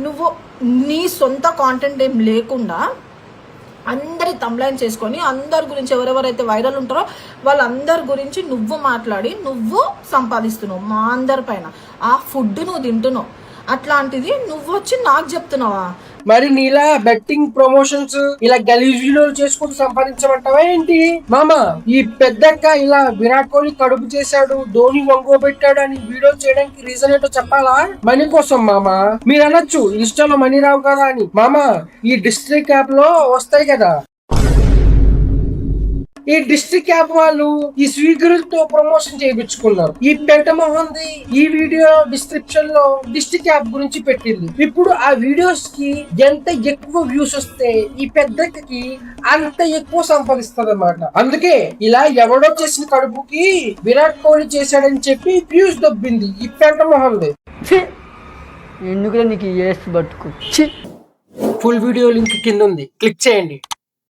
నువ్వు నీ సొంత కాంటెంట్ ఏం లేకుండా అందరి తమ్లైన్ చేసుకొని అందరి గురించి ఎవరెవరైతే వైరల్ ఉంటారో వాళ్ళందరి గురించి నువ్వు మాట్లాడి నువ్వు సంపాదిస్తున్నావు మా అందరి పైన. ఆ ఫుడ్ నువ్వు తింటున్నావు, అట్లాంటిది నువ్వు వచ్చి నాకు చెప్తున్నావా? మరి నీలా బెట్టింగ్ ప్రమోషన్స్ ఇలా గలీజ్ వీడియోలు చేసుకుంటూ సంపాదించమంటావా ఏంటి? మామ ఈ పెద్దక్క ఇలా విరాట్ కోహ్లీ కడుపు చేశాడు, ధోని వంగోబెట్టాడు అని వీడియో చేయడానికి రీజన్ ఏంటో చెప్పాలా? మనీ కోసం మామ. మీరు అనొచ్చు ఇన్స్టాలో మనీ రావు కదా అని. మామ ఈ డిస్ట్రిక్ట్ యాప్ లో వస్తాయి కదా, ఈ డిస్ట్రిక్ట్ యాప్ వాళ్ళు ఈ స్వీకృతితో ప్రమోషన్ చేయించుకున్నారు. ఈ పెంట మొహంది ఈ వీడియో డిస్క్రిప్షన్ లో డిస్ట్రిక్ట్ యాప్ గురించి పెట్టింది. ఇప్పుడు ఆ వీడియోస్ కి ఎంత ఎక్కువ వ్యూస్ వస్తే ఈ పెద్దకి అంత ఎక్కువ సంపాదిస్తుంది అన్నమాట. అందుకే ఇలా ఎవడో చేసిన కడుపుకి విరాట్ కోహ్లీ చేశాడని చెప్పి వ్యూస్ దొబ్బింది ఈ పెంట మొహంది. ఎందుకు నీకు బతుకు. ఫుల్ వీడియో లింక్ కింద ఉంది, క్లిక్ చేయండి.